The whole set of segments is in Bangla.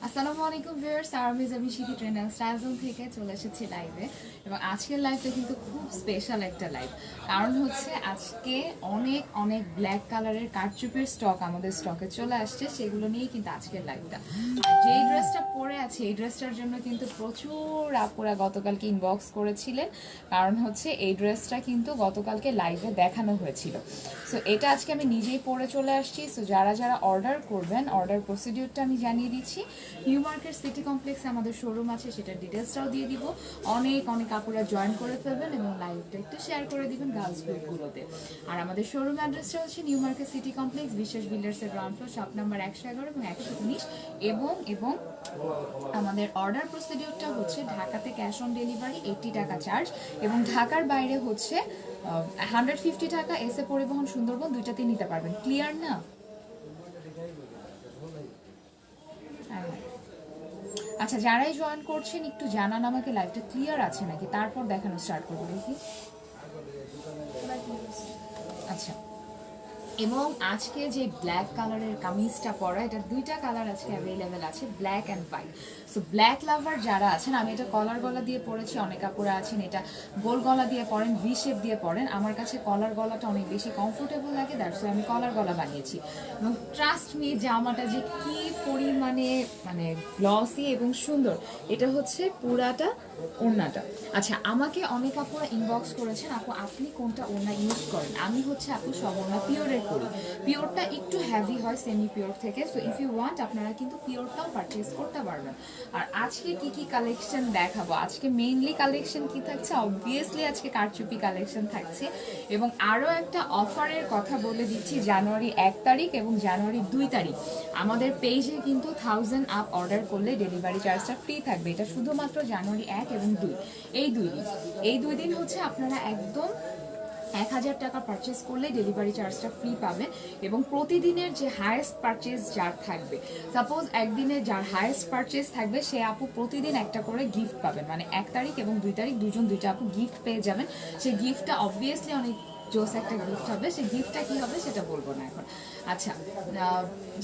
আসসালামু আলাইকুম ভিউয়ার্স, আমি শিখি ট্রেন্ড অ্যান্ড স্টাইল জোন থেকে চলে এসেছি লাইভে। এবং আজকের লাইভটা কিন্তু খুব স্পেশাল একটা লাইভ। কারণ হচ্ছে আজকে অনেক অনেক ব্ল্যাক কালারের কারচুপির স্টক আমাদের স্টকে চলে আসছে, সেগুলো নিয়েই কিন্তু আজকের লাইভটা। আর যেই ড্রেসটা পরে আছে এই ড্রেসটার জন্য কিন্তু প্রচুর আপুরা গতকালকে ইনবক্স করেছিলেন, কারণ হচ্ছে এই ড্রেসটা কিন্তু গতকালকে লাইভে দেখানো হয়েছিল। সো এটা আজকে আমি নিজেই পরে চলে আসছি। সো যারা যারা অর্ডার করবেন, অর্ডার প্রসিডিউরটা আমি জানিয়ে দিচ্ছি। নিউ মার্কেট সিটি কমপ্লেক্সে আমাদের শোরুম আছে, সেটার ডিটেলসটাও দিয়ে দিব। অনেক অনেক আপুরা জয়েন করে ফেলবেন এবং লাইভটা একটু শেয়ার করে দিবেন গার্লস গ্রুপগুলোতে। আর আমাদের শোরুম অ্যাড্রেসটা হচ্ছে নিউ মার্কেট সিটি কমপ্লেক্স, বিশ্বাস বিল্ডার্সের গ্রাউন্ড ফ্লোর, শপ নাম্বার 111 এবং 119। এবং আমাদের অর্ডার প্রসিডিউরটা হচ্ছে ঢাকাতে ক্যাশ অন ডেলিভারি 80 টাকা চার্জ, এবং ঢাকার বাইরে হচ্ছে 150 টাকা। এসে পরিবহন সুন্দরবন দুইটাতে নিতে পারবেন। ক্লিয়ার না? হ্যাঁ। আচ্ছা, যারাই জয়েন করছেন একটু জানান আমাকে লাইভটা ক্লিয়ার আছে নাকি, তারপর দেখানো স্টার্ট করবো দেখি। আচ্ছা, এবং আজকে যে ব্ল্যাক কালারের কামিজটা পরা, এটা দুইটা কালার আজকে অ্যাভেলেবেল আছে, black and white. So black লাভার যারা আছেন, আমি এটা কলার গলা দিয়ে পরেছি, অনেক আপুরা আছেন এটা গোল গলা দিয়ে পরেন, ভি শেপ দিয়ে পরেন। আমার কাছে কলার গলাটা অনেক বেশি কমফোর্টেবল লাগে, দ্যাটস ওয়াই আমি কলার গলা বানিয়েছি। এবং ট্রাস্ট মি, জামাটা যে কি পরিমাণে মানে গ্লসি এবং সুন্দর, এটা হচ্ছে পুরাটা ওড়নাটা। আচ্ছা, আমাকে অনেক আপুরা ইনবক্স করেছেন, আপু আপনি কোনটা ওড়না ইউজ করেন? আমি হচ্ছে আপু সব ওড়না পিওরের করি। পিওরটা একটু হ্যাভি হয় সেমি পিওর থেকে। সো ইফ ইউ ওয়ান্ট আপনারা কিন্তু পিওরটাও পারচেজ করতে পারবেন। আর আজকে কি কি কালেকশন দেখাবো, আজকে মেইনলি কালেকশন কি থাকছে, অবভিয়াসলি আজকে কারচুপি কালেকশন থাকছে। এবং আরও একটা অফারের কথা বলে দিচ্ছি, জানুয়ারি 1 তারিখ এবং জানুয়ারি 2 তারিখ আমাদের পেজে কিন্তু 1000 আপ অর্ডার করলে ডেলিভারি চার্জটা ফ্রি থাকবে। এটা শুধুমাত্র জানুয়ারি 1 এবং 2, এই দুই দিন হচ্ছে আপনারা একদম 1000 টাকা পারচেস করলে ডেলিভারি চার্জটা ফ্রি পাবেন। এবং প্রতিদিনের যে হায়েস্ট পারচেস যার থাকবে, সাপোজ একদিনে যার হায়েস্ট পারচেস থাকবে সে আপু প্রতিদিন একটা করে গিফট পাবেন। মানে 1 তারিখ এবং 2 তারিখ দুজন দুইটা আপু গিফট পেয়ে যাবেন। সেই গিফটটা অবভিয়াসলি অনেক জোস একটা গিফট হবে। সেই গিফটটা কি হবে সেটা বলবো না এখন। আচ্ছা,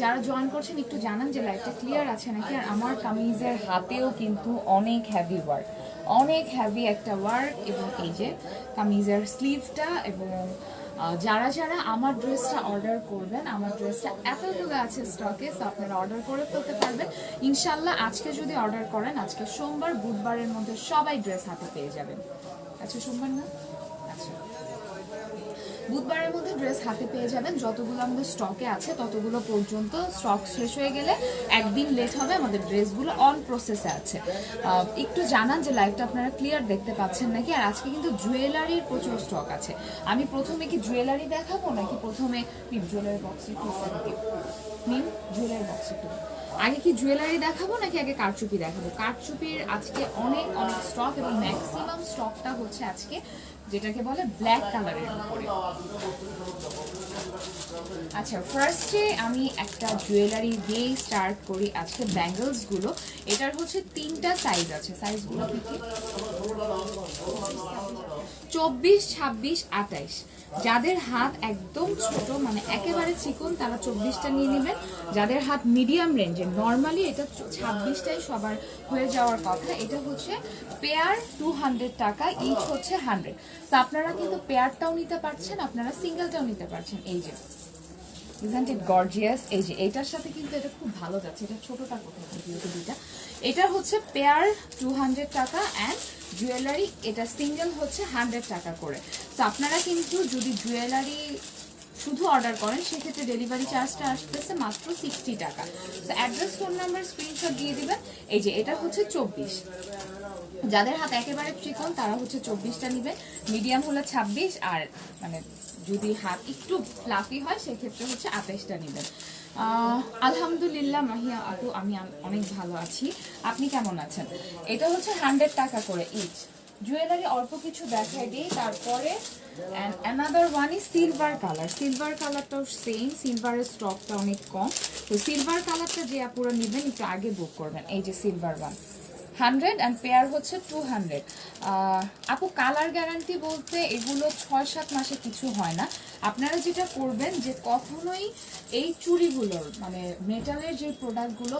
যারা জয়েন করছেন একটু জানান যে লাইভটা ক্লিয়ার আছে নাকি। আর আমার কামিজের হাতেও কিন্তু অনেক হ্যাভি ওয়ার্ক, অনেক হ্যাভি একটা ওয়ার্ক। এবং এই যে কামিজের স্লিভটা, এবং যারা যারা আমার ড্রেসটা অর্ডার করবেন, আমার ড্রেসটা এতটুকু আছে স্টকে, তো আপনারা অর্ডার করে ফেলতে পারবেন ইনশাল্লাহ। আজকে যদি অর্ডার করেন, আজকে সোমবার, বুধবারের মধ্যে সবাই ড্রেস হাতে পেয়ে যাবেন। আচ্ছা, সোমবার না? আচ্ছা, বুধবারের মধ্যে ড্রেস হাতে পেয়ে যাবেন। যতগুলো আমাদের স্টকে আছে ততগুলো পর্যন্ত, স্টক শেষ হয়ে গেলে একদিন লেট হবে। আমাদের ড্রেসগুলো অন প্রসেসে আছে। একটু জানান যে লাইভটা আপনারা ক্লিয়ার দেখতে পাচ্ছেন নাকি। আর আজকে কিন্তু জুয়েলারির প্রচুর স্টক আছে। আমি প্রথমে কি জুয়েলারি দেখাবো নাকি প্রথমে জুয়েলারি বক্স একটু জুয়েলারি বক্স একটু আগে কি জুয়েলারি দেখাবো নাকি আগে কারচুপি দেখাবো? কারচুপির আজকে অনেক অনেক স্টক, এবং ম্যাক্সিমাম স্টকটা হচ্ছে আজকে যেটাকে বলে ব্ল্যাক কালারের উপরে। আচ্ছা, ফার্স্টে আমি একটা জুয়েলারি দিয়ে স্টার্ট করি আজকে, ব্যাঙ্গলসগুলো। এটার হচ্ছে 3টা সাইজ আছে। সাইজগুলো কি কি? 24, 26, 28। যাদের হাত একদম ছোট মানে একেবারে চিকন তারা 24টা নিয়ে নেবেন। যাদের হাত মিডিয়াম রেঞ্জে, নর্মালি এটা 26টাই সবার হয়ে যাওয়ার কথা। এটা হচ্ছে পেয়ার 200 টাকা, ইচ হচ্ছে 100। তো আপনারা কিন্তু পেয়ারটাও নিতে পারছেন, আপনারা সিঙ্গেলটাও নিতে পারছেন। এই যে ইজন্ট ইট গর্জিয়াস, এই যে এটার সাথে কিন্তু এটা খুব ভালো যাচ্ছে। এটা ছোটটা কোথায় দুইটা। এটা হচ্ছে পেয়ার 200 টাকা, অ্যান্ড জুয়েলারি এটা সিঙ্গেল হচ্ছে 100 টাকা করে। তো আপনারা কিন্তু যদি জুয়েলারি শুধু অর্ডার করেন সেক্ষেত্রে ডেলিভারি চার্জটা আসতেছে মাত্র 60 টাকা। তো অ্যাড্রেস, ফোন নাম্বার, স্ক্রিনশট দিয়ে দিবেন। এই যে এটা হচ্ছে 24। যাদের হাত একেবারে চিকন তারা হচ্ছে 24টা নিবে, মিডিয়াম হলে 26, আর মানে যদি হাত একটু ফ্লাফি হয় সেক্ষেত্রে হচ্ছে 28টা নেবেন। আলহামদুলিল্লাহ মাহিয়া আপু, আমি অনেক ভালো আছি। আপনি কেমন আছেন? এটা হচ্ছে 100 টাকা করে ইচ। জুয়েলারি অল্প কিছু দেখাই দিই, তারপরে another one is silver colour. Silver কালারটাও সেম, সিলভারের স্টকটা অনেক কম। তো সিলভার কালারটা যে আপুরা নেবেন একটু আগে বুক করবেন। এই যে সিলভার ওয়ান 100 অ্যান্ড পেয়ার হচ্ছে 200। আপু কালার গ্যারান্টি বলতে এগুলো 6-7 মাসে কিছু হয় না। আপনারা যেটা করবেন যে কখনোই এই চুড়িগুলোর মানে মেটালের যে প্রোডাক্টগুলো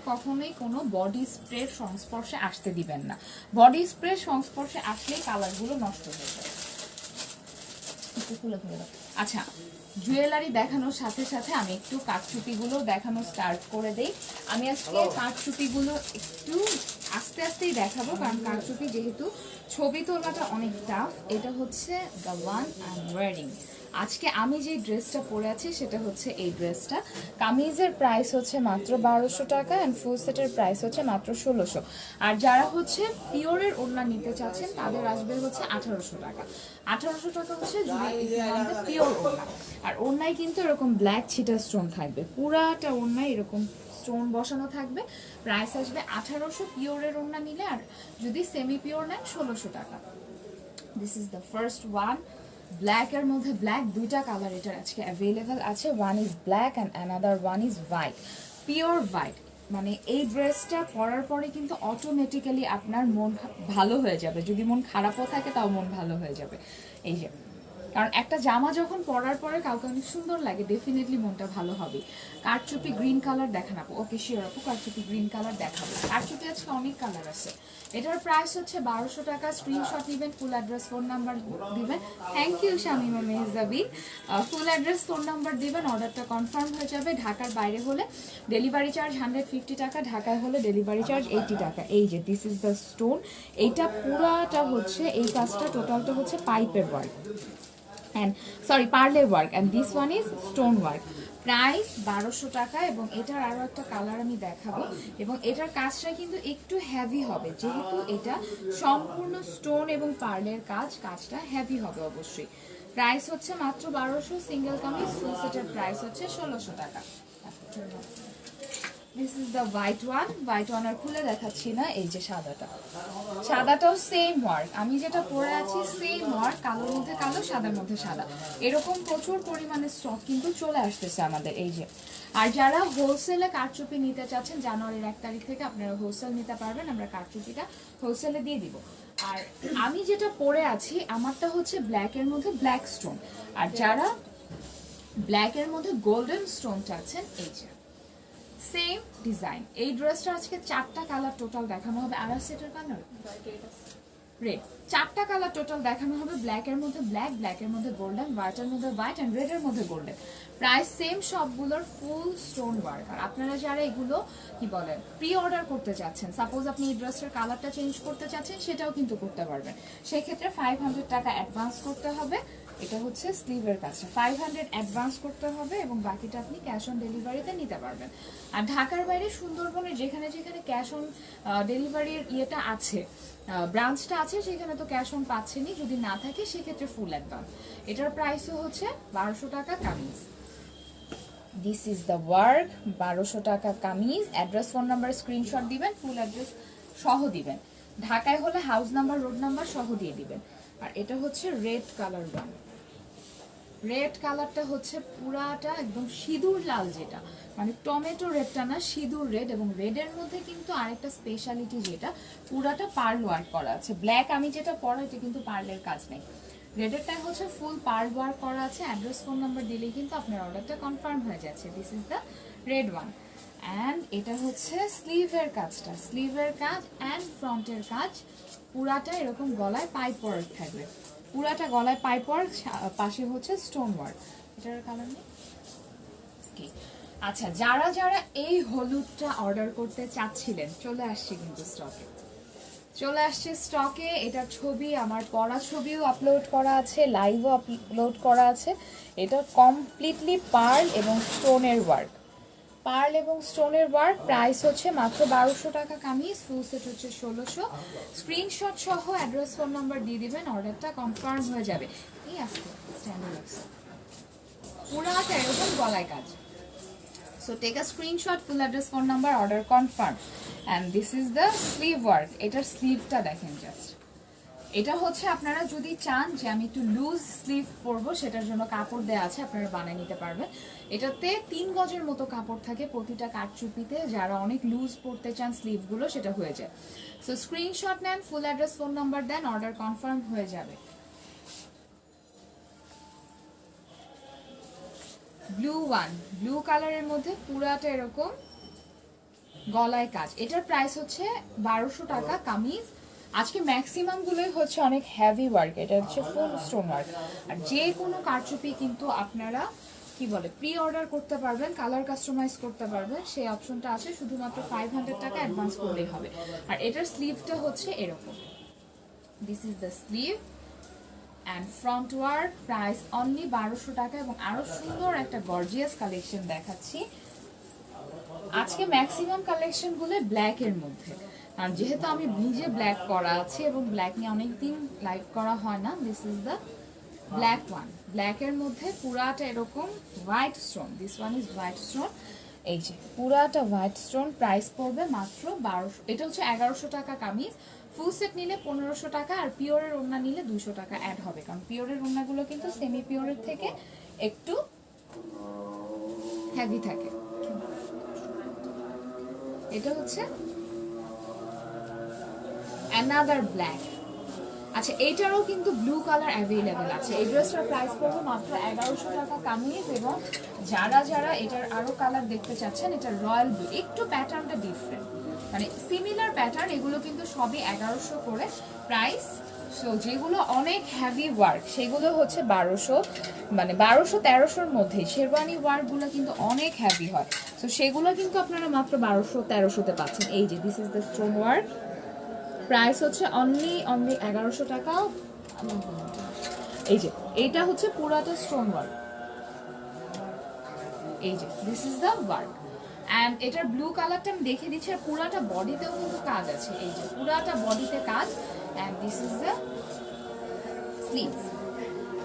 কখনোই কোনো বডি স্প্রের সংস্পর্শে আসতে দিবেন না। বডি স্প্রের সংস্পর্শে আসলেই কালারগুলো নষ্ট হয়ে যায়। আচ্ছা, জুয়েলারি দেখানোর সাথে সাথে আমি একটু কারচুপিগুলো দেখানো স্টার্ট করে দেই। আমি আজকে কারচুপিগুলো একটু আস্তে আস্তেই দেখাবো, কারণ কারচুপি যেহেতু ছবি তোলাটা অনেক টাফ। এটা হচ্ছে the one I am wiring. আজকে আমি যে ড্রেসটা পরে আছি সেটা হচ্ছে এই ড্রেসটা। কামিজের প্রাইস হচ্ছে মাত্র 1200 টাকা অ্যান্ড ফুল সেটের প্রাইস হচ্ছে মাত্র 1600। আর যারা হচ্ছে পিওরের ওড়না নিতে চাচ্ছেন তাদের আসবে হচ্ছে 1800 টাকা। 1800 টাকা হচ্ছে পিওর ওড়না। আর ওড়নায় কিন্তু এরকম ব্ল্যাক ছিটা স্টোন থাকবে, পুরাটা ওড়নায় এরকম স্টোন বসানো থাকবে। প্রাইস আসবে 1800 পিওরের ওড়না নিলে, আর যদি সেমি পিওর নেন 1600 টাকা। This is the first one. Black এর মধ্যে ব্ল্যাক, দুইটা কালার এটার আজকে অ্যাভেলেবল আছে। One is black and another one is white, pure white. মানে এই ড্রেসটা পরার পরে কিন্তু অটোমেটিক্যালি আপনার মন ভালো হয়ে যাবে, যদি মন খারাপও থাকে তাও মন ভালো হয়ে যাবে। এই যে, কারণ একটা জামা যখন পরার পরে কাউকে অনেক সুন্দর লাগে, ডেফিনেটলি মনটা ভালো হবে। কারচুপি গ্রিন কালার দেখান আপু। ওকে শিওর আপু, কারচুপি গ্রিন কালার দেখাবো। কারচুপি আজকে অনেক কালার আছে। এটার প্রাইস হচ্ছে 1200 টাকা। স্ক্রিনশট দিবেন, ফুল অ্যাড্রেস ফোন নাম্বার দিবেন। Thank you Shamima Mehjabin. Full address phone number দিবেন, অর্ডারটা কনফার্ম হয়ে যাবে। ঢাকার বাইরে হলে ডেলিভারি চার্জ 150 টাকা, ঢাকায় হলে ডেলিভারি চার্জ 80 টাকা। এই যে দিস ইজ দ্য স্টোন। এইটা পুরাটা হচ্ছে, এই কাজটা টোটালটা হচ্ছে পাইপের work and sorry parlor work, and this one is stone work. Price 1200 টাকা। এবং এটার আরো একটা কালার আমি দেখাবো, এবং এটার কাজটা কিন্তু একটু হেভি হবে, যেহেতু এটা সম্পূর্ণ স্টোন এবং পার্লের কাজ, কাজটা হেভি হবে অবশ্যই। প্রাইস হচ্ছে মাত্র 1200। সিঙ্গেল কামিজ ফুল সেটের প্রাইস হচ্ছে 1600 টাকা। This is the white one. White one আর খুলে দেখাচ্ছি না। এই যে সাদাটা, সাদাটাও সেম ওয়ার্ক। আমি যেটা পরে আছি সেম ওয়ার্ক, কালোর মধ্যে কালো, সাদার মধ্যে সাদা। এরকম প্রচুর পরিমাণে স্টক কিন্তু চলে আসতেছে আমাদের। এই যে, আর যারা হোলসেলে কারচুপি নিতে চাচ্ছেন, জানুয়ারির 1 তারিখ থেকে আপনারা হোলসেল নিতে পারবেন, আমরা কারচুপিটা হোলসেলে দিয়ে দিব। আর আমি যেটা পরে আছি আমারটা হচ্ছে ব্ল্যাকের মধ্যে ব্ল্যাক স্টোন, আর যারা ব্ল্যাকের মধ্যে গোল্ডেন স্টোন চাচ্ছেন, এই যে সেম ডিজাইন। এই ড্রেসটা আজকে 4টা কালার টোটাল দেখানো হবে। আর সেটার কালার রেড, 4টা কালার টোটাল দেখানো হবে। ব্ল্যাকের মধ্যে ব্ল্যাক, ব্ল্যাকের মধ্যে গোল্ডেন, হোয়াইটের মধ্যে হোয়াইট অ্যান্ড রেডের মধ্যে গোল্ডেন। প্রাইস সেম সবগুলোর, ফুল স্টোন ওয়ার্ক। আর আপনারা যারা এগুলো কি বলেন প্রি অর্ডার করতে চাচ্ছেন, সাপোজ আপনি এই ড্রেসটার কালারটা চেঞ্জ করতে চাচ্ছেন, সেটাও কিন্তু করতে পারবেন। সেক্ষেত্রে 500 টাকা অ্যাডভান্স করতে হবে। এটা হচ্ছে স্লিভের কাজটা, 500 অ্যাডভান্স করতে হবে, এবং বাকিটা আপনি ক্যাশ অন ডেলিভারিতে নিতে পারবেন। আর ঢাকার বাইরে সুন্দরবনের যেখানে যেখানে ক্যাশ অন ডেলিভারির ইয়েটা আছে, ব্রাঞ্চটা আছে, সেখানে তো ক্যাশ অন পাচ্ছেনই। যদি না থাকে সেক্ষেত্রে ফুল অ্যাডভান্স। এটার প্রাইসও হচ্ছে 1200 টাকা kameez. This is the work. 1200 টাকা kameez. Address phone number screenshot দিবেন, ফুল অ্যাড্রেস সহ দিবেন। ঢাকায় হলে হাউস নাম্বার, রোড নাম্বার সহ দিয়ে দিবেন। আর এটা হচ্ছে রেড কালার ওয়ান। রেড কালারটা হচ্ছে পুরাটা একদম সিঁদুর লাল, যেটা মানে টমেটো রেডটা না, সিঁদুর রেড। এবং রেডের মধ্যে কিন্তু আরেকটা স্পেশালিটি, যেটা পুরাটা পার্ল ওয়ার্ক করা আছে। ব্ল্যাক আমি যেটা পরা, এটা কিন্তু পার্লের কাজ নেই। রেডেরটাই হচ্ছে ফুল পার্ল ওয়ার্ক করা আছে। অ্যাড্রেস ফোন নাম্বার দিলেই কিন্তু আপনার অর্ডারটা কনফার্ম হয়ে যাচ্ছে। This is the red one. And এটা হচ্ছে স্লিভের কাজটা, স্লিভের কাজ অ্যান্ড ফ্রন্টের কাজ। পুরাটা এরকম গলায় পাইপ ওয়ার্ক থাকবে, পুরাটা গলায় পাইপ ওয়ার্ক, পাশে হচ্ছে স্টোন ওয়ার্ক। এটার কালার নেই। আচ্ছা, যারা যারা এই হলুদটা অর্ডার করতে চাচ্ছিলেন, চলে আসছে কিন্তু স্টকে, চলে আসছে স্টকে। এটার ছবি, আমার পরা ছবিও আপলোড করা আছে, লাইভও আপলোড করা আছে। এটা কমপ্লিটলি পার্ল এবং স্টোনের ওয়ার্ক, পার্ল এবং স্টোনের ওয়ার্ক। প্রাইস হচ্ছে মাত্র 1200 টাকা কামিজ, ফুল সেট হচ্ছে 1600। স্ক্রিনশট সহ অ্যাড্রেস ফোন নাম্বার দিয়ে দিবেন, অর্ডারটা কনফার্ম হয়ে যাবে। এই আসছে স্ট্যান্ডার্ড আছে, পুরাটা এরকম গলায় কাজ। So take a screenshot, full address, phone number, order confirm. And this is the sleeve work. এটার স্লিভটা দেখেন জাস্ট। এটা হচ্ছে আপনারা যদি চান যে আমি একটু লুজ স্লিভ পরবো, সেটার জন্য কাপড় দেওয়া আছে, আপনারা বানিয়ে নিতে পারবেন। এটাতে 3 গজের মতো কাপড় থাকে প্রতিটা কারচুপিতে। যারা অনেক লুজ পরতে চান স্লিভগুলো, সেটা হয়ে যায়। সো স্ক্রিনশট নেন, ফুল অ্যাড্রেস, ফোন নাম্বার দেন, অর্ডার কনফার্ম হয়ে যাবে। ব্লু ওয়ান, ব্লু কালারের মধ্যে পুরাটা এরকম গলায় কাজ। এটার প্রাইস হচ্ছে 1200 টাকা কামিজ। আজকে ম্যাক্সিমাম গুলোই হচ্ছে অনেক হেভি ওয়ার্ক, এটা হচ্ছে ফুল স্টোন ওয়ার্ক। আর যে কোনো কারচুপি কিন্তু আপনারা কি বলে প্রি অর্ডার করতে পারবেন, কালার কাস্টমাইজ করতে পারবেন, সেই অপশনটা আছে। শুধুমাত্র 500 টাকা অ্যাডভান্স করলেই হবে। আর এটার স্লিভটা হচ্ছে এরকম, this is the sleeve and front work. Price only 1200 টাকা। এবং আরো সুন্দর একটা গর্জিয়াস কালেকশন দেখাচ্ছি। আজকে ম্যাক্সিমাম কালেকশন গুলো ব্ল্যাক এর মধ্যে, আর যেহেতু আমি নিজে ব্ল্যাক করা আছে এবং ব্ল্যাক নিয়ে অনেকদিন লাইভ করা হয় না, this is the black one. Black এর মধ্যে পুরাটা এরকম white stone, this one is white stone. এই যে পুরাটা হোয়াইট স্টোন, প্রাইস পড়বে মাত্র 1200। এটা হচ্ছে 1100 টাকা কামিজ। ফুল সেট নিলে 1500 টাকা, আর পিওরের ওড়না নিলে 200 টাকা অ্যাড হবে, কারণ পিওরের ওড়নাগুলো কিন্তু সেমি পিওরের থেকে একটু হেভি থাকে। এটা হচ্ছে অ্যানাদার ব্ল্যাক। আচ্ছা, এইটারও কিন্তু ব্লু কালার অ্যাভেলেবেল আছে। এই ড্রেসটার প্রাইস পড়বে মাত্র 1100 টাকা কামিজ। এবং যারা যারা এটার আরো কালার দেখতে চাচ্ছেন, এটা রয়্যাল ব্লু, একটু প্যাটার্নটা ডিফারেন্ট, মানে সিমিলার প্যাটার্ন, এগুলো কিন্তু সবই 1100 করে প্রাইস। সো যেগুলো অনেক হেভি ওয়ার্ক সেগুলো হচ্ছে 1200, মানে 1200-1300-র মধ্যেই। শেরওয়ানি ওয়ার্কগুলো কিন্তু অনেক হেভি হয়, সো সেগুলো কিন্তু আপনারা মাত্র 1200-1300-তে পাচ্ছেন। এই যে this is the stone work, price হচ্ছে অনলি 1100 টাকা। এই যে এইটা হচ্ছে পুরাটা স্টোন ওয়ার্ক, এই যে this is the work. And এটার ব্লু কালারটা আমি দেখিয়ে দিচ্ছি। আর পুরাটা বডিতেও কিন্তু কাজ আছে, এই যে পুরাটা বডিতে কাজ। And this is the sleeve,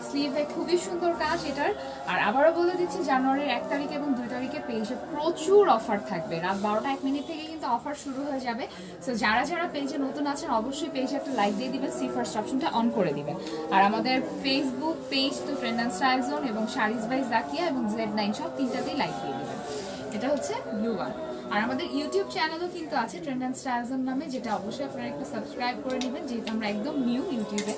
স্লিভে খুবই সুন্দর কাজ এটার। আর আবারও বলে দিচ্ছি, জানুয়ারির 1 তারিখ এবং 2 তারিখে পেজে প্রচুর অফার থাকবে। রাত 12:01 থেকে কিন্তু অফার শুরু হয়ে যাবে। সো যারা যারা পেজে নতুন আছেন অবশ্যই পেজে একটা লাইক দিয়ে দিবেন, সি ফার্স্ট অপশনটা অন করে দিবেন। আর আমাদের ফেসবুক পেজ তো ট্রেন্ড অ্যান্ড স্টাইল জোন এবং শাড়িজ বাই জাকিয়া এবং Z9 সব তিনটাতেই লাইক দিয়ে দিবেন। এটা হচ্ছে ব্লু ওয়ান। আর আমাদের ইউটিউব চ্যানেলও কিন্তু আছে ট্রেন্ড অ্যান্ড স্টাইল জোন নামে, যেটা অবশ্যই আপনারা একটু সাবস্ক্রাইব করে নেবেন, যেহেতু আমরা একদম নিউ ইউটিউবে।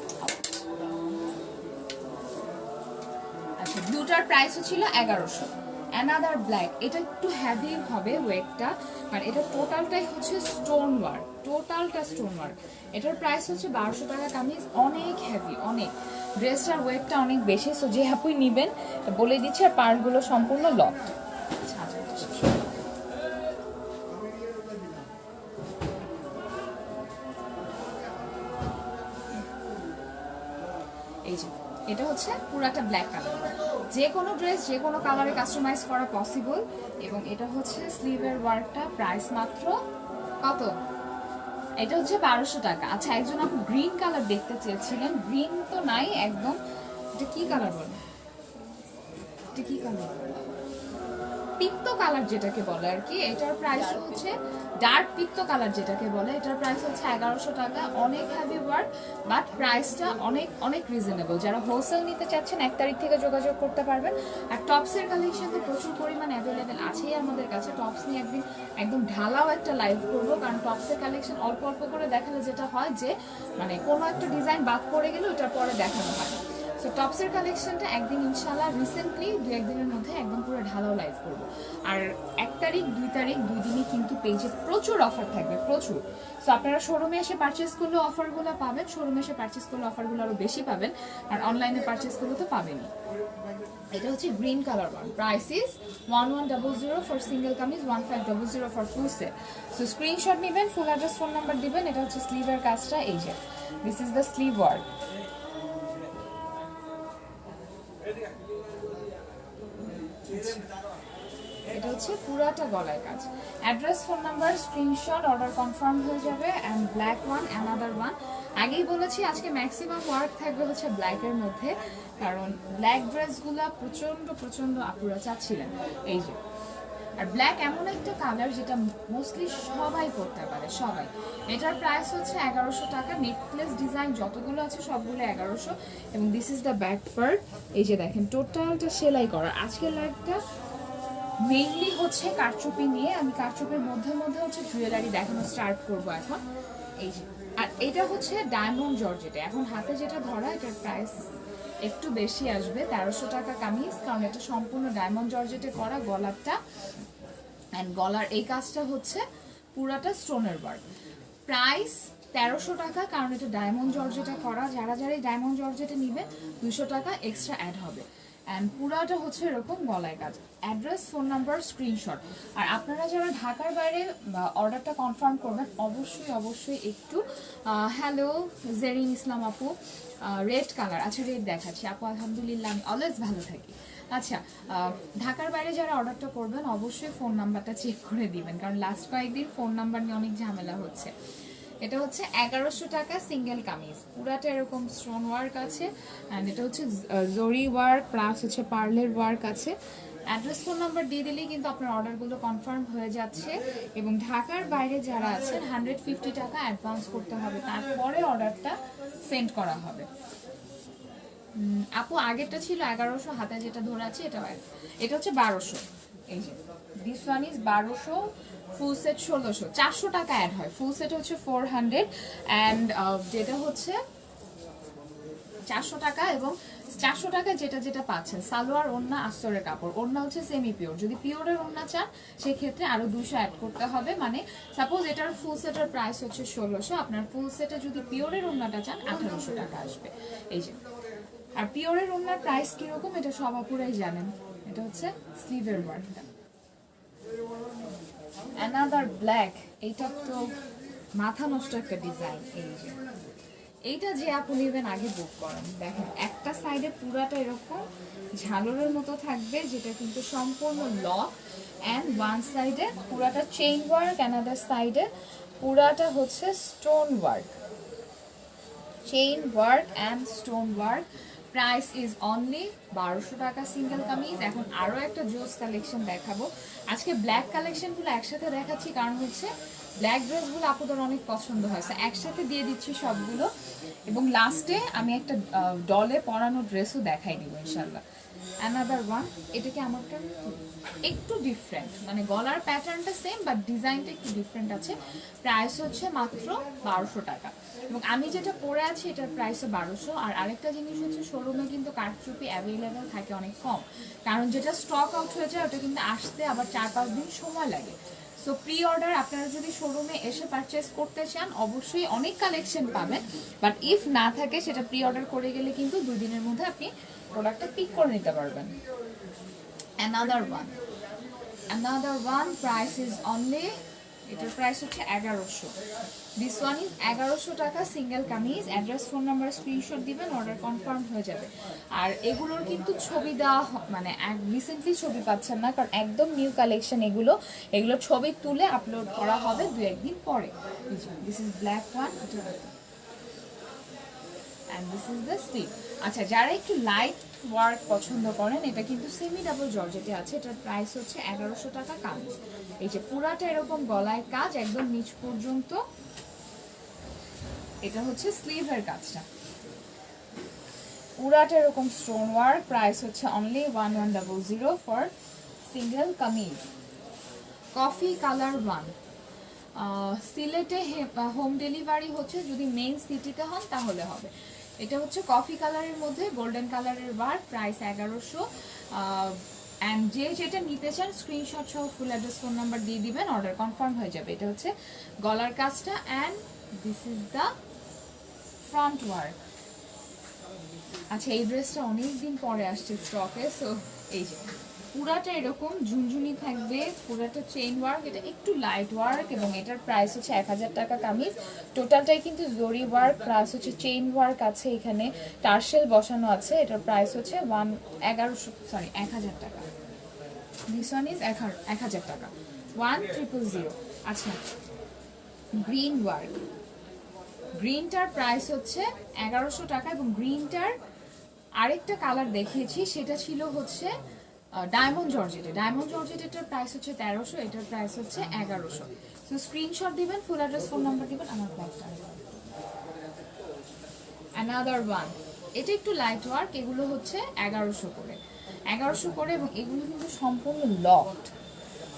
আচ্ছা, ব্লুটার প্রাইসও ছিল 1100। অ্যানাদার ব্ল্যাক, এটা একটু হেভি হবে ওয়েটটা, কারণ এটা টোটালটাই হচ্ছে স্টোন ওয়ার্ক, টোটালটা স্টোন ওয়ার্ক। এটার প্রাইস হচ্ছে 1200 টাকা কামিজ। অনেক হেভি, অনেক, ড্রেসটার ওয়েটটা অনেক বেশি। সো যে আপুই নিবেন বলে দিচ্ছে, আর পার্টগুলো সম্পূর্ণ লক। এই যে এটা হচ্ছে পুরাটা ব্ল্যাক কালার, যে কোনো ড্রেস যে কোনো কালারে কাস্টমাইজ করা পসিবল। এবং এটা হচ্ছে স্লিভের ওয়ার্কটা, প্রাইস মাত্র কত? এটা হচ্ছে 1200 টাকা। আচ্ছা, একজন আপনি গ্রিন কালার দেখতে চেয়েছিলেন, গ্রিন তো নাই একদম। এটা কি কালার বলে, এটা কি কালার, পিত্ত কালার যেটাকে বলে আর কি। এটার প্রাইস হচ্ছে ডার্ক পিত্ত কালার যেটাকে বলে, এটার প্রাইস হচ্ছে 1100 টাকা। অনেক হেভি ওয়ার্ক, বাট প্রাইসটা অনেক অনেক রিজনেবল। যারা হোলসেল নিতে চাচ্ছেন 1 তারিখ থেকে যোগাযোগ করতে পারবেন। আর টপসের কালেকশন তো প্রচুর পরিমাণ অ্যাভেলেবেল আছেই আমাদের কাছে। টপস নিয়ে একদিন একদম ঢালাও একটা লাইভ করবো, কারণ টপসের কালেকশন অল্প অল্প করে দেখালে যেটা হয় যে মানে কোনো একটা ডিজাইন বাদ পড়ে গেলে ওটার পরে দেখানো হয়। সো টপসের কালেকশনটা একদিন ইনশাল্লাহ রিসেন্টলি 2-1 দিনের মধ্যে একদম পুরো ঢালাও লাইভ করব। আর 1 তারিখ 2 তারিখ 2 দিনই কিন্তু পেজে প্রচুর অফার থাকবে, প্রচুর। সো আপনারা শোরুমে এসে পারচেস করলে অফারগুলো পাবেন, শোরুমে এসে পারচেস করলে অফারগুলো আরও বেশি পাবেন, আর অনলাইনে পারচেস করলে তো পাবেনই। এটা হচ্ছে green colour one, price is 1100 for single kameez, 1500 for full set. So screenshot নেবেন, ফুল অ্যাড্রেস ফোন নাম্বার দিবেন। এটা হচ্ছে স্লিভের কাজটা, এই যে this is the sleeve work. এটা হচ্ছে পুরাটা গলায় কাজ। Address phone number screenshot, order confirm হয়ে যাবে। And black one, another one. আগেই বলেছি আজকে ম্যাক্সিমাম ওয়ার্ক থাকবে হচ্ছে ব্ল্যাকের মধ্যে, কারণ ব্ল্যাক ড্রেসগুলো প্রচন্ড প্রচন্ড আপুরা চাচ্ছিলেন। এই যে, আর ব্ল্যাক এমন একটা কালার যেটা মোস্টলি সবাই পরতে পারে, সবাই। এটার প্রাইস হচ্ছে 1100 টাকা। নেকলেস ডিজাইন যতগুলো আছে সবগুলো 1100। এবং this is the back part, এই যে দেখেন টোটালটা সেলাই করা। আজকের লাইভটা মেইনলি হচ্ছে কারচুপি নিয়ে, আমি কারচুপির মধ্যে মধ্যে হচ্ছে জুয়েলারি দেখানো স্টার্ট করব এখন। এই যে, আর এটা হচ্ছে ডায়মন্ড জর্জেটে, এখন হাতে যেটা ধরা, এটার প্রাইস একটু বেশি আসবে, 1300 টাকা কামিজ, কারণ এটা সম্পূর্ণ ডায়মন্ড জর্জেটে করা গলারটা, অ্যান্ড গলার এই কাজটা হচ্ছে পুরাটা স্টোনের ওয়ার্ক। প্রাইস 1300 টাকা, কারণ এটা ডায়মন্ড জর্জেটে করা। যারা যারা এই ডায়মন্ড জর্জেটে নিবে 200 টাকা এক্সট্রা অ্যাড হবে। অ্যান্ড পুরাটা হচ্ছে এরকম গলায় কাজ। Address, phone number, screenshot. আর আপনারা যারা ঢাকার বাইরে অর্ডারটা কনফার্ম করবেন অবশ্যই অবশ্যই একটু হ্যালো জেরিন ইসলাম আপু, রেড কালার, আচ্ছা রেড দেখাচ্ছি আপু, আলহামদুলিল্লাহ আমি অলওয়েজ ভালো থাকি। আচ্ছা, ঢাকার বাইরে যারা অর্ডারটা করবেন অবশ্যই ফোন নাম্বারটা চেক করে দিবেন, কারণ লাস্ট কয়েকদিন ফোন নাম্বার নিয়ে অনেক ঝামেলা হচ্ছে। এটা হচ্ছে 1100 টাকা সিঙ্গেল কামিজ, পুরাটা এরকম স্টোন ওয়ার্ক আছে, অ্যান্ড এটা হচ্ছে জরি ওয়ার্ক প্লাস হচ্ছে পার্লের ওয়ার্ক আছে। অ্যাড্রেস, ফোন নাম্বার দিয়ে দিলেই কিন্তু আপনার অর্ডারগুলো কনফার্ম হয়ে যাচ্ছে। এবং ঢাকার বাইরে যারা আছেন 150 টাকা অ্যাডভান্স করতে হবে, তারপরে অর্ডারটা সেন্ড করা হবে। আপু আগেরটা ছিল 1100, হাতে যেটা ধরে আছে এটা হচ্ছে 1200। এই যে this one is 1200, full set 1600, 400 টাকা অ্যাড হয়। ফুল সেট হচ্ছে 400, অ্যান্ড যেটা হচ্ছে 400 টাকা। এবং 400 টাকায় যেটা যেটা পাচ্ছেন সালোয়ার, ওড়না, আস্তরের কাপড়। ওড়না হচ্ছে সেমি পিওর, যদি পিওরের ওড়না চান সেক্ষেত্রে আরো 200 অ্যাড করতে হবে। মানে সাপোজ এটার ফুল সেটের প্রাইস হচ্ছে 1600, আপনার ফুল সেটে যদি পিওরের ওড়নাটা চান 1800 টাকা আসবে। এই যে, আর পিওরের ওড়নার প্রাইস কিরকম এটা সব আপুরাই জানেন। এটা হচ্ছে স্লিভের ওয়ার্কটা। অ্যানাদার ব্ল্যাক, এইটা তো মাথা নষ্ট একটা ডিজাইন। এই যে এইটা যে আপু নেবেন আগে বুক করেন। দেখেন একটা সাইডে পুরাটা এরকম ঝালরের মতো থাকবে, যেটা কিন্তু সম্পূর্ণ লক, অ্যান্ড ওয়ান সাইডে পুরাটা চেইন ওয়ার্ক, অ্যানাদার সাইডে পুরাটা হচ্ছে stone work, chain work and stone work. Price is only 1200 টাকা সিঙ্গেল কামিজ। এখন আরও একটা জোস কালেকশন দেখাবো। আজকে ব্ল্যাক কালেকশনগুলো একসাথে দেখাচ্ছি, কারণ হচ্ছে ব্ল্যাক ড্রেসগুলো আপুদের অনেক পছন্দ হয়েছে, একসাথে দিয়ে দিচ্ছি সবগুলো। এবং লাস্টে আমি একটা ডলে পরানো ড্রেসও দেখাই দিব ইনশাল্লাহ। অ্যানাদার ওয়ান, এটা কি আমারটা একটু ডিফারেন্ট, মানে গলার প্যাটার্নটা সেম বাট ডিজাইনটা একটু ডিফারেন্ট আছে। প্রাইস হচ্ছে মাত্র 1200 টাকা, এবং আমি যেটা পরে আছি এটার প্রাইসও 1200। আর আরেকটা জিনিস হচ্ছে শোরুমে কিন্তু কারচুপি অ্যাভেলেবেল থাকে অনেক কম, কারণ যেটা স্টক আউট হয়ে যায় ওটা কিন্তু আসতে আবার 4-5 দিন সময় লাগে। সো প্রি অর্ডার আপনারা যদি শোরুমে এসে পারচেস করতে চান অবশ্যই অনেক কালেকশন পাবেন, বাট ইফ না থাকে সেটা প্রি অর্ডার করে গেলে কিন্তু 2 দিনের মধ্যে আপনি প্রোডাক্টটা পিক করে নিতে পারবেন। Another one price is only, এটার প্রাইস হচ্ছে 1100। দিস ওয়ান ইজ 1100 টাকা single kameez. Address, phone number, screenshot দিবেন, অর্ডার কনফার্ম হয়ে যাবে। আর এগুলোর কিন্তু ছবি দেওয়া মানে রিসেন্টলি ছবি পাচ্ছেন না, কারণ একদম নিউ কালেকশন এগুলো ছবি তুলে আপলোড করা হবে 2-1 দিন পরে। This is black one and this is the sleeve. আচ্ছা, যারা একটু লাইট ওয়ার্ক পছন্দ করেন, এটা কিন্তু সেমি ডাবল জর্জেটে আছে, এটার প্রাইস হচ্ছে 1100 টাকা কামিজ। এই যে পুরাটা এরকম গলায় কাজ একদম নিচ পর্যন্ত, এটা হচ্ছে স্লিভের কাজটা, পুরাটা এরকম স্টোন ওয়ার্ক। প্রাইস হচ্ছে only 1100 for single kameez. Coffee colour one, সিলেটে হোম ডেলিভারি হচ্ছে, যদি মেইন সিটিতে হন তাহলে হবে। এটা হচ্ছে কফি কালারের মধ্যে গোল্ডেন কালারের ওয়ার্ক, প্রাইস 1100। অ্যান্ড যেটা নিতে চান স্ক্রিনশট সহ ফুল অ্যাড্রেস, ফোন নাম্বার দিয়ে দিবেন, অর্ডার কনফার্ম হয়ে যাবে। এটা হচ্ছে গলার কাজটা, and this is the front work. আচ্ছা, এই ড্রেসটা অনেকদিন পরে আসছে স্টকে, সো এই যে পুরাটা এরকম ঝুনঝুনি থাকবে, পুরাটা চেইন ওয়ার্ক, এটা একটু লাইট ওয়ার্ক, এবং এটার প্রাইস হচ্ছে 1000 টাকা কামিজ। টোটালটাই কিন্তু জরি ওয়ার্ক প্লাস হচ্ছে চেইন ওয়ার্ক আছে, এখানে টার্সেল বসানো আছে। এটার প্রাইস হচ্ছে 1000 টাকা। দিস ওয়ান ইজ 1000 টাকা, 1000। আচ্ছা, গ্রিন ওয়ার্ক, গ্রিনটার প্রাইস হচ্ছে 1100 টাকা, এবং গ্রিনটার আরেকটা কালার দেখিয়েছি সেটা ছিল হচ্ছে ডায়মন্ড জর্জেটের প্রাইস হচ্ছে 1300, এটার প্রাইস হচ্ছে 1100। সো স্ক্রিনশট দিবেন, ফুল অ্যাড্রেস, ফোন নাম্বার দিবেন। আমার ব্যাগটা অ্যানাদার ওয়ান, এটা একটু লাইট ওয়ার্ক, এগুলো হচ্ছে 1100 করে, এবং এগুলো কিন্তু সম্পূর্ণ locked,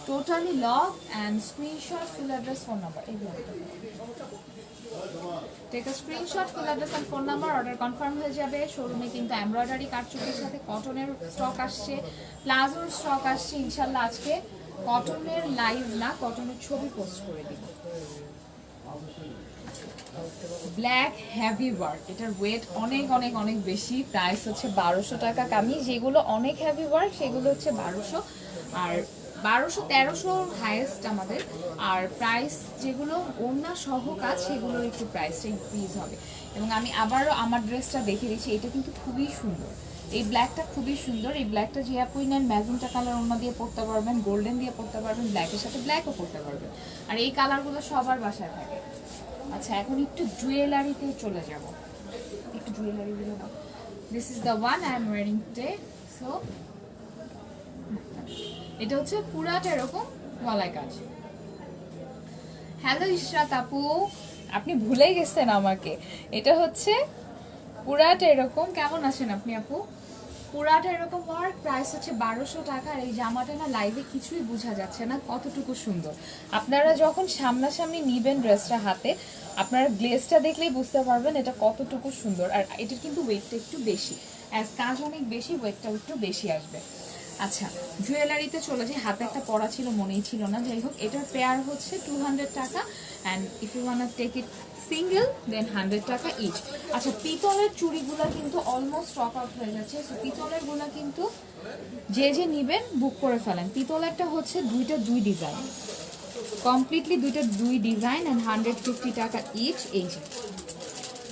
totally lock and screenshot, full address, phone number. Take a screenshot, full address and phone number, order confirm হয়ে যাবে। শোরুমে কিন্তু এমব্রয়ডারি কারচুপির সাথে কটনের স্টক আসছে, প্লাজোর স্টক আসছে। ইনশাল্লাহ আজকে কটনের লাইভ না, কটনের ছবি পোস্ট করে দিব। ব্ল্যাক হেভি ওয়ার্ক, এটার ওয়েট অনেক অনেক অনেক বেশি, প্রাইস হচ্ছে 1200 টাকা কামিজ। যেগুলো অনেক হেভি ওয়ার্ক সেগুলো হচ্ছে 1200, আর 1200-1300 হাইয়েস্ট আমাদের। আর প্রাইস যেগুলো ওড়না সহ কাজ সেগুলোর একটু প্রাইসটা ইনক্রিজ হবে। এবং আমি আবারও আমার ড্রেসটা দেখে দিচ্ছি, এটা কিন্তু খুবই সুন্দর। এই ব্ল্যাকটা খুবই সুন্দর। এই ব্ল্যাকটা যে আপুই নেন ম্যাজেন্টা কালার ওড়না দিয়ে পরতে পারবেন, গোল্ডেন দিয়ে পরতে পারবেন, ব্ল্যাকের সাথে ব্ল্যাকও পরতে পারবেন। আর এই কালারগুলো সবার বাসায় থাকে। আচ্ছা, এখন একটু জুয়েলারিতে চলে যাব, একটু জুয়েলারি গুলো দাও। This is the one I am wiring today. So এটা হচ্ছে পুরাটা এরকম গলায় কাজ। হ্যালো ইশরাত আপু, আপনি ভুলে গেছেন আমাকে। এটা হচ্ছে পুরাটা এরকম। কেমন আছেন আপনি আপু? পুরাটা এরকম ওয়ার্ক, প্রাইস হচ্ছে 1200 টাকা। আর এই জামাটা না লাইভে কিছুই বোঝা যাচ্ছে না কতটুকু সুন্দর। আপনারা যখন সামনাসামনি নিবেন ড্রেসটা হাতে, আপনারা গ্লেজটা দেখলেই বুঝতে পারবেন এটা কতটুকু সুন্দর। আর এটার কিন্তু ওয়েটটা একটু বেশি, অ্যাজ কাজ অনেক বেশি, ওয়েটটাও একটু বেশি আসবে। আচ্ছা, জুয়েলারিতে চলে যাই। হাতে একটা পরা ছিল, মনেই ছিল না। যাই হোক, এটার পেয়ার হচ্ছে 200 টাকা, and if you want take it single then 100 টাকা ইচ। আচ্ছা, পিতলের চুড়িগুলো কিন্তু অলমোস্ট স্টক আউট হয়ে যাচ্ছে। সো পিতলের গুলো কিন্তু যে যে নিবেন বুক করে ফেলেন। পিতলেরটা হচ্ছে দুইটা দুই ডিজাইন, কমপ্লিটলি দুইটা দুই ডিজাইন, অ্যান্ড 150 টাকা ইচ। এই যে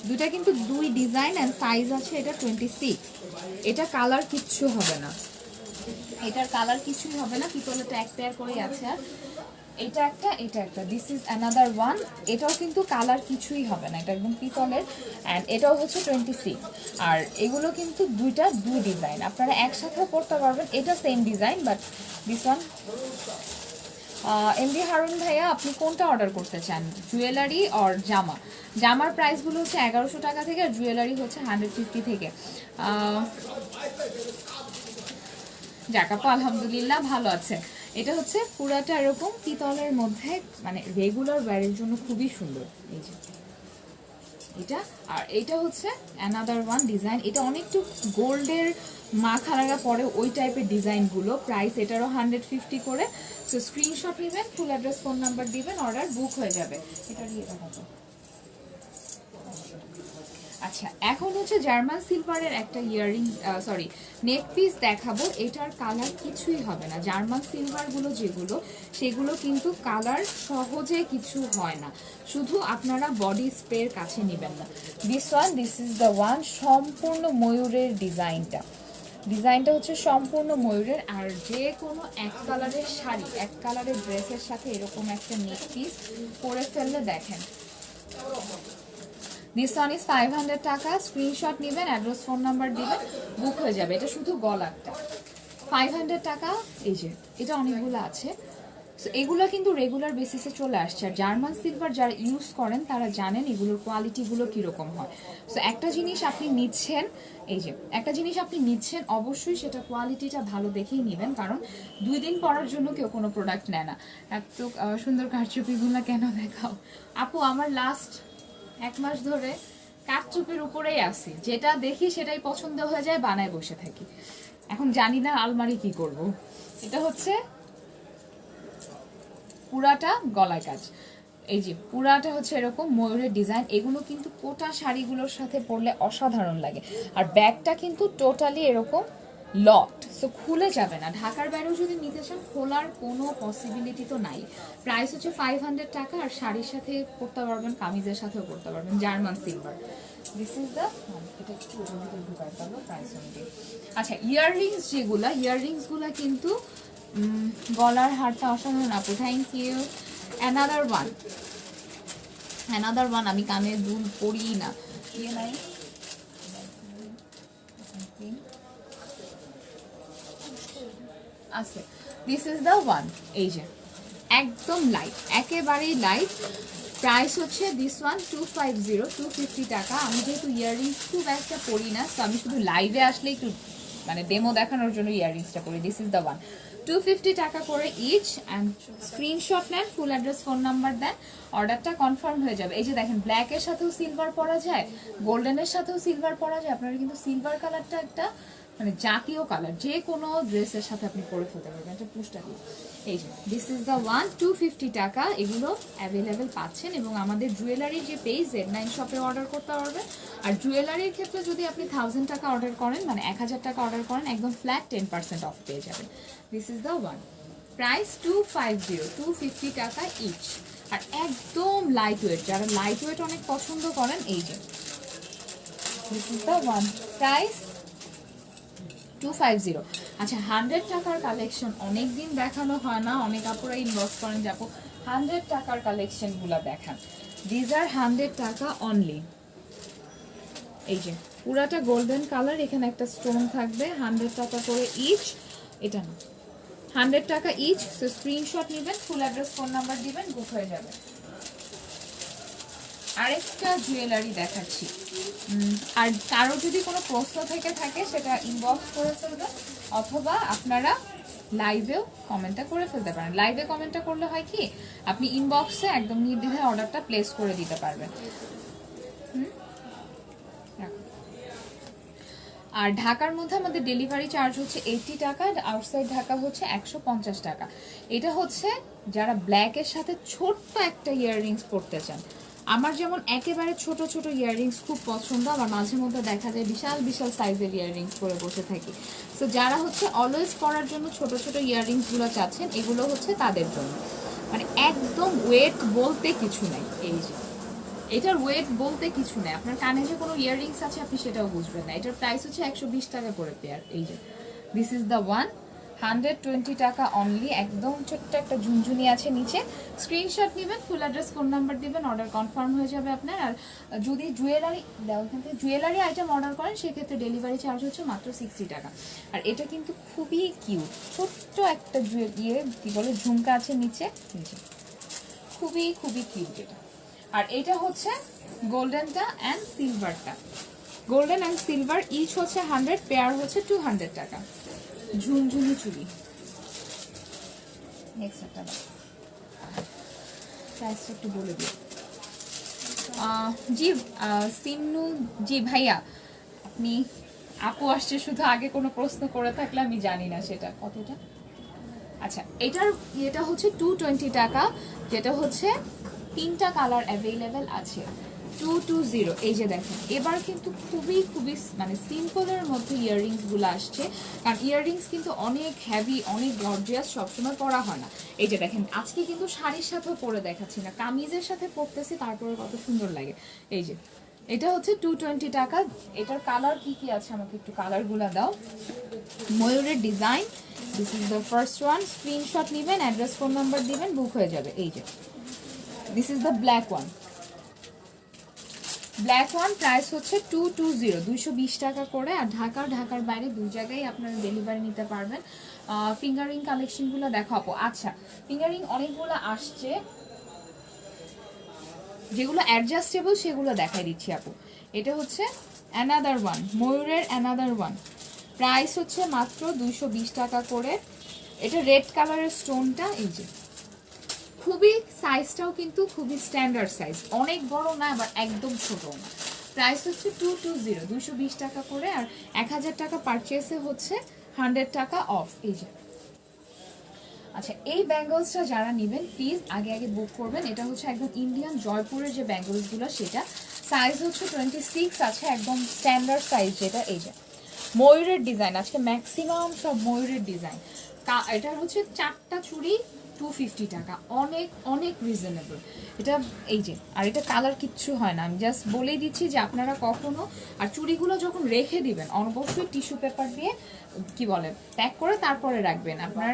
দুইটা কিন্তু দুই ডিজাইন, অ্যান্ড সাইজ আছে এটা 26। এটা কালার কিচ্ছু হবে না, এটার কালার কিছুই হবে না। পিতলেরটা এক পেয়ার করেই আছে। আর এটা একটা, এটা একটা, দিস ইজ অ্যানাদার ওয়ান। এটাও কিন্তু কালার কিছুই হবে না, এটা একদম পিতলের, অ্যান্ড এটাও হচ্ছে 26। আর এগুলো কিন্তু দুইটা দুই ডিজাইন, আপনারা একসাথেও পড়তে পারবেন। এটা same design, but this one. MD Harun ভাইয়া, আপনি কোনটা অর্ডার করতে চান, জুয়েলারি অর জামা? জামার প্রাইসগুলো হচ্ছে 1100 টাকা থেকে, আর জুয়েলারি হচ্ছে 150 থেকে। যাক আপু, আলহামদুলিল্লাহ ভালো আছে। এটা হচ্ছে পুরাটা এরকম পিতলের মধ্যে, মানে রেগুলার ওয়্যারের জন্য খুবই সুন্দর। এই যে এটা, আর এটা হচ্ছে অ্যানাদার ওয়ান ডিজাইন। এটা অনেকটু গোল্ডের মাখালাগা পরে ওই টাইপের ডিজাইনগুলো। প্রাইস এটারও 150 করে। সো স্ক্রিনশট নেবেন, ফুল অ্যাড্রেস, ফোন নাম্বার দিবেন, অর্ডার বুক হয়ে যাবে। এটা দিয়ে দেখাবো। আচ্ছা, এখন হচ্ছে জার্মান সিলভারের একটা ইয়াররিং, সরি নেক পিস দেখাবো। এটার কালার কিছুই হবে না। জার্মান সিলভারগুলো যেগুলো, সেগুলো কিন্তু কালার সহজে কিছু হয় না, শুধু আপনারা বডি স্প্রের কাছে নেবেন না। This one, this is the one. সম্পূর্ণ ময়ূরের ডিজাইনটা, ডিজাইনটা হচ্ছে সম্পূর্ণ ময়ূরের। আর যে কোনো এক কালারের শাড়ি, এক কালারের ড্রেসের সাথে এরকম একটা নেক পিস পরে ফেললে দেখেন। দিস ওয়ান ইজ 500 টাকা। স্ক্রিনশট নেবেন, অ্যাড্রেস, ফোন নাম্বার দিবেন, বুক হয়ে যাবে। এটা শুধু গলাটা 500 টাকা। এই যে এটা অনেকগুলো আছে। সো এগুলো কিন্তু রেগুলার বেসিসে চলে আসছে। আর জার্মান সিলভার যারা ইউজ করেন তারা জানেন এগুলোর কোয়ালিটিগুলো কীরকম হয়। সো একটা জিনিস আপনি নিচ্ছেন, এই যে একটা জিনিস আপনি নিচ্ছেন, অবশ্যই সেটা কোয়ালিটিটা ভালো দেখেই নেবেন, কারণ 2 দিন পরার জন্য কেউ কোনো প্রোডাক্ট নেয় না। এত সুন্দর কারচুপিগুলো কেন দেখাও আপু? আমার লাস্ট 1 মাস ধরে কারচুপির উপরেই আসি, যেটা দেখি সেটাই পছন্দ হয়ে যায়, বানায় বসে থাকি। এখন জানি না আলমারি কি করব। এটা হচ্ছে পুরাটা গলায় কাজ। এই যে পুরাটা হচ্ছে এরকম ময়ূরের ডিজাইন। এগুলো কিন্তু কোটা শাড়িগুলোর সাথে পরলে অসাধারণ লাগে। আর ব্যাগটা কিন্তু টোটালি এরকম লকড, সো খুলে যাবে না। ঢাকার বাইরেও যদি নিতে চান খোলার কোনো পসিবিলিটি তো নাই। প্রাইস হচ্ছে 500 টাকা। আর শাড়ির সাথে পরতে পারবেন, কামিজের সাথেও পরতে পারবেন। German silver, this is the, এটা একটু ঢুকাই পারবো প্রাইস অনুযায়ী। আচ্ছা, ইয়াররিংস যেগুলো, ইয়াররিংসগুলো কিন্তু গলার হারটা অসাধারণ আপু, thank you. Another one, another one. আমি কানে দুল পরি না, ইয়ে নাই আছে। This is the one. এই যে একদম লাইট, একেবারেই লাইট। প্রাইস হচ্ছে দিস ওয়ান 250 টাকা। আমি যেহেতু ইয়াররিংস খুব একটা পরি না, তো আমি শুধু লাইভে আসলে একটু মানে ডেমো দেখানোর জন্য ইয়াররিংসটা পরি। This is the one. 250 টাকা করে ইচ অ্যান্ড স্ক্রিনশট নেন, ফুল অ্যাড্রেস ফোন নাম্বার দেন, অর্ডারটা কনফার্ম হয়ে যাবে। এই যে দেখেন ব্ল্যাকের সাথেও সিলভার পরা যায়, গোল্ডেনের সাথেও সিলভার পরা যায়। আপনারা কিন্তু সিলভার কালারটা একটা মানে জাতীয় কালার, যে কোনো ড্রেসের সাথে আপনি পরে ফেলতে পারবেন। এটা পুষটা দিই, এই যে দিস ইজ দ্য ওয়ান, 250 টাকা। এগুলো অ্যাভেলেবেল পাচ্ছেন এবং আমাদের জুয়েলারির যে পেজ Z9 শপে অর্ডার করতে পারবেন। আর জুয়েলারির ক্ষেত্রে যদি আপনি 1000 টাকা অর্ডার করেন, মানে 1000 টাকা অর্ডার করেন, একদম ফ্ল্যাট 10% অফ পেয়ে যাবেন। This is the one, price 250, 250 টাকা ইচ। আর একদম লাইট ওয়েট, যারা লাইট ওয়েট অনেক পছন্দ করেন, এই যে this is the one, price 250। আচ্ছা 100 টাকার কালেকশন অনেকদিন দেখানো হয় না, অনেক আপুরা ইনবক্স করেন যে আপু 100 টাকার কালেকশনগুলো দেখান। দিজ আর 100 টাকা অনলি। এই যে পুরাটা গোল্ডেন কালার, এখানে একটা স্টোন থাকবে, 100 টাকা করে ইচ। এটা না, 100 টাকা ইচ। সো স্ক্রিনশট নেবেন, ফুল অ্যাড্রেস ফোন নাম্বার দিবেন, বুক হয়ে যাবে। আরেকটা জুয়েলারি দেখাচ্ছি, আর কারো যদি কোনো প্রশ্ন থেকে থাকে সেটা ইনবক্স করে ফেলবেন, অথবা আপনারা লাইভেও কমেন্টটা করে ফেলতে পারেন। লাইভে কমেন্টটা করলে হয় কি, আপনি ইনবক্সে একদম নির্দ্বিধায় অর্ডারটা প্লেস করে দিতে পারবেন। আর ঢাকার মধ্যে আমাদের ডেলিভারি চার্জ হচ্ছে 80 টাকা, আউটসাইড ঢাকা হচ্ছে 150 টাকা। এটা হচ্ছে যারা ব্ল্যাকের সাথে ছোট্ট একটা ইয়াররিংস পরতে চান। আমার যেমন একেবারে ছোট ছোট ইয়াররিংস খুব পছন্দ, আবার মাঝে মধ্যে দেখা যায় বিশাল বিশাল সাইজের ইয়াররিংস পরে বসে থাকি। সো যারা হচ্ছে অলওয়েজ পরার জন্য ছোট ছোট ইয়াররিংসগুলো চাচ্ছেন, এগুলো হচ্ছে তাদের জন্য। মানে একদম ওয়েট বলতে কিছু নেই, এই যে এটার ওয়েট বলতে কিছু নেই। আপনার কানে যে কোনো ইয়াররিংস আছে আপনি সেটাও বুঝবেন না। এটার প্রাইস হচ্ছে 120 টাকা করে পেয়ার। এই যে দিস ইজ দ্য ওয়ান, 120 টাকা অনলি। একদম ছোট্ট একটা ঝুনঝুনি আছে নিচে। স্ক্রিনশট নেবেন, ফুল অ্যাড্রেস ফোন নাম্বার দিবেন, অর্ডার কনফার্ম হয়ে যাবে আপনার। আর যদি জুয়েলারি এখান থেকে জুয়েলারি আইটেম অর্ডার করেন সেক্ষেত্রে ডেলিভারি চার্জ হচ্ছে মাত্র 60 টাকা। আর এটা কিন্তু খুবই কিউট, ছোট্ট একটা কি বলে ঝুমকা আছে নিচে, খুবই খুবই কিউট এটা। আর এটা হচ্ছে গোল্ডেনটা অ্যান্ড সিলভারটা, গোল্ডেন অ্যান্ড সিলভার ইচ হচ্ছে 100, পেয়ার হচ্ছে 200 টাকা। ঝুনঝুনি চুড়ি, নেক্সট একটা প্রাইসটা একটু বলে দিই। জি সিন্নু, জি ভাইয়া আপনি, আপু আসছে শুধু, আগে কোনো প্রশ্ন করে থাকলে আমি জানি না সেটা কতটা। আচ্ছা এটার এটা হচ্ছে 220 টাকা, যেটা হচ্ছে 3টা কালার অ্যাভেলেবেল আছে, 220। এই যে দেখেন এবার কিন্তু খুবই খুবই মানে সিম্পলের মধ্যে ইয়াররিংসগুলো আসছে, কারণ ইয়াররিংস কিন্তু অনেক হ্যাভি, অনেক গর্জিয়াস সবসময় পরা হয় না। এই যে দেখেন আজকে কিন্তু শাড়ির সাথেও পরে দেখাচ্ছি না, কামিজের সাথে পরতেছি, তারপরে কত সুন্দর লাগে। এই যে এটা হচ্ছে 220 টাকা। এটার কালার কি কি আছে আমাকে একটু কালারগুলো দাও। ময়ূরের design, this is the first one. Screenshot নেবেন, অ্যাড্রেস ফোন নাম্বার দিবেন, বুক হয়ে যাবে। এই যে this is the black one, black one price হচ্ছে 220, 220 টাকা করে। আর ঢাকার বাইরে দুই জায়গায় আপনারা ডেলিভারি নিতে পারবেন। ফিঙ্গারিং কালেকশনগুলো দেখাবো। আচ্ছা ফিঙ্গারিং অনেকগুলো আসছে, যেগুলো অ্যাডজাস্টেবল সেগুলো দেখাই দিচ্ছি আপু। এটা হচ্ছে অ্যানাদার ওয়ান, ময়ূরের অ্যানাদার ওয়ান, প্রাইস হচ্ছে মাত্র 220 টাকা করে। এটা রেড কালারের স্টোনটা, এই যে খুবই সাইজটাও কিন্তু খুবই স্ট্যান্ডার্ড সাইজ, অনেক বড় না আবার একদম ছোট না। প্রাইস হচ্ছে 220, 220 টাকা করে। আর 1000 টাকা পারচেসে হচ্ছে 100 টাকা অফ। এই যে আচ্ছা এই ব্যাঙ্গলসটা যারা নেবেন প্লিজ আগে আগে বুক করবেন। এটা হচ্ছে একদম ইন্ডিয়ান জয়পুরের যে ব্যাঙ্গলসগুলো, সেটা সাইজ হচ্ছে 26 আছে, একদম স্ট্যান্ডার্ড সাইজ যেটা। এই যে ময়ূরের ডিজাইন, আজকে ম্যাক্সিমাম সব ময়ূরের ডিজাইন। এটা হচ্ছে 4টা চুড়ি 250 টাকা, অনেক অনেক রিজনেবল এটা। এই যে আর এটা কালার কিচ্ছু হয় না, আমি জাস্ট বলেই দিচ্ছি যে আপনারা কখনো, আর চুড়িগুলো যখন রেখে দিবেন অবশ্যই টিস্যু পেপার দিয়ে কি বলে প্যাক করে তারপরে রাখবেন। আপনার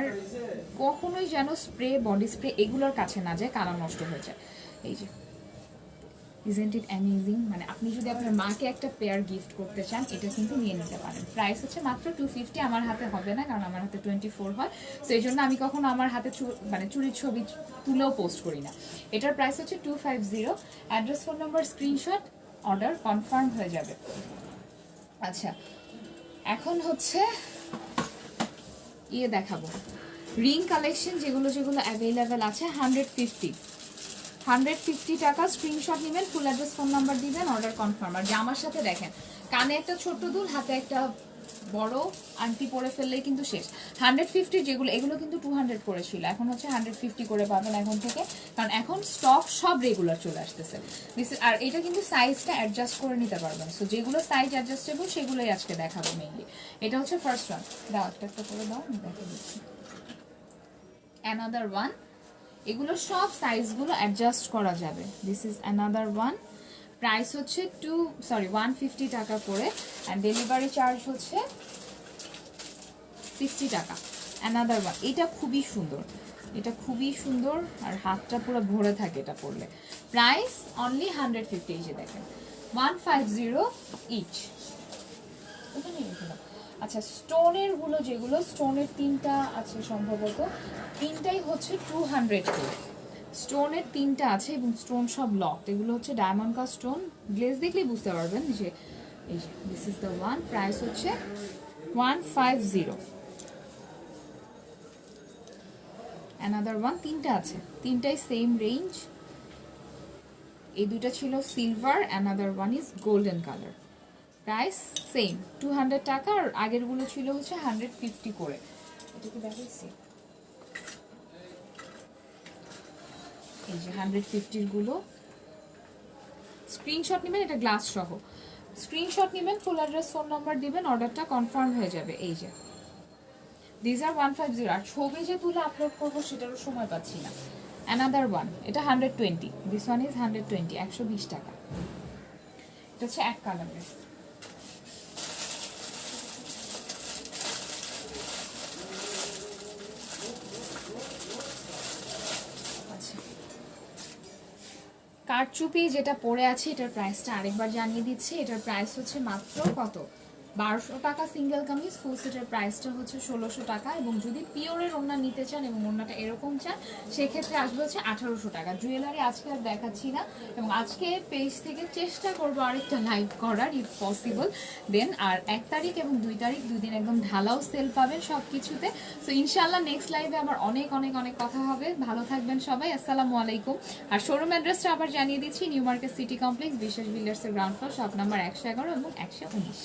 কখনোই যেন স্প্রে, বডি স্প্রে এগুলোর কাছে না যায়, কালার নষ্ট হয়ে যায়। এই যে ইজেন্ট ইট অ্যামেজিং, মানে আপনি যদি আপনার মাকে একটা পেয়ার গিফট করতে চান এটা কিন্তু নিয়ে নিতে পারেন। প্রাইস হচ্ছে মাত্র 250। আমার হাতে হবে না কারণ আমার হাতে 24 হয়, সেই জন্য আমি কখনো আমার হাতে মানে চুরির ছবি তুলেও পোস্ট করি না। এটার প্রাইস হচ্ছে 250। Address, phone number, screenshot, order confirm হয়ে যাবে। আচ্ছা এখন হচ্ছে ইয়ে দেখাবো, রিং কালেকশন যেগুলো যেগুলো অ্যাভেলেবেল আছে 150 টাকা। স্ক্রিনশট নেবেন, ফুল অ্যাড্রেস ফোন নাম্বার দিবেন, অর্ডার কনফার্ম। আর জামার সাথে দেখেন কানে একটা ছোট্ট দুল, হাতে একটা বড় আংটি পরে ফেললেই কিন্তু শেষ। 150 যেগুলো, এগুলো কিন্তু 200 করে ছিল, এখন হচ্ছে 150 করে পাবেন এখন থেকে, কারণ এখন স্টক সব রেগুলার চলে আসতেছে। আর এটা কিন্তু সাইজটা অ্যাডজাস্ট করে নিতে পারবেন। সো যেগুলো সাইজ অ্যাডজাস্টেবল সেগুলোই আজকে দেখাবো মেইনলি। এটা হচ্ছে ফার্স্ট ওয়ান, দাও একটা করে দাও, আমি দেখে দিচ্ছি। অ্যানাদার ওয়ান, এগুলো সব সাইজগুলো অ্যাডজাস্ট করা যাবে। This is another one, price হচ্ছে 150 টাকা করে, অ্যান্ড ডেলিভারি চার্জ হচ্ছে 60 টাকা। অ্যানাদার ওয়ান, এটা খুবই সুন্দর, এটা খুবই সুন্দর, আর হাতটা পুরো ভরে থাকে এটা পরলে। প্রাইস অনলি 150, এই যে দেখেন 150 ইচ। আচ্ছা, স্টোনের গুলো যেগুলো, স্টোনের 3টা আছে সম্ভবত, 3টাই হচ্ছে 200 করে। স্টোনের 3টা আছে এবং স্টোন সব লকড, এগুলো হচ্ছে ডায়মন্ড কাট স্টোন, গ্লেজ দেখলেই বুঝতে পারবেন যে এই যে this is the one. Price হচ্ছে 150। অ্যানাদার ওয়ান, 3টা আছে, 3টাই সেম রেঞ্জ। এই দুটো ছিল silver, another one is golden colour. Price same 200 টাকা, আর আগেরগুলো ছিল হচ্ছে 150 করে। এটাকে দেখাচ্ছি, এই যে 150 গুলো। স্ক্রিনশট নেবেন, এটা গ্লাস সহ স্ক্রিনশট নেবেন, ফুল অ্যাড্রেস ফোন নাম্বার দিবেন, অর্ডারটা কনফার্ম হয়ে যাবে। এই যে দিস আর 150, আর ছবি যে তুলে আপলোড করবো সেটারও সময় পাচ্ছি না। অ্যানাদার ওয়ান, এটা 120, দিস ওয়ান ইজ 120, 120 টাকা। এটা হচ্ছে এক কালারের। কারচুপি যেটা পরে আছে, এটার প্রাইসটা আরেকবার জানিয়ে দিচ্ছি। এটার প্রাইস হচ্ছে মাত্র কত, 1200 টাকা সিঙ্গেল কামিজ। ফুল সেটের প্রাইসটা হচ্ছে 1600 টাকা, এবং যদি পিওরের ওড়না নিতে চান এবং ওড়নাটা এরকম চান সেক্ষেত্রে আসবে হচ্ছে 1800 টাকা। জুয়েলারি আজকে আর দেখাচ্ছি না, এবং আজকে পেজ থেকে চেষ্টা করবো আরেকটা লাইভ করার ইফ পসিবল দেন। আর 1 তারিখ এবং 2 তারিখ, 2 দিন একদম ঢালাও সেল পাবেন সব কিছুতে। সো ইনশাল্লাহ নেক্সট লাইভে আমার অনেক অনেক অনেক কথা হবে। ভালো থাকবেন সবাই, আসসালামু আলাইকুম। আর শোরুম অ্যাড্রেসটা আবার জানিয়ে দিচ্ছি, নিউ মার্কেট সিটি কমপ্লেক্স, বিশ্বাস বিল্ডার্সের গ্রাউন্ড ফ্লোর, শপ নাম্বার 111 এবং 119।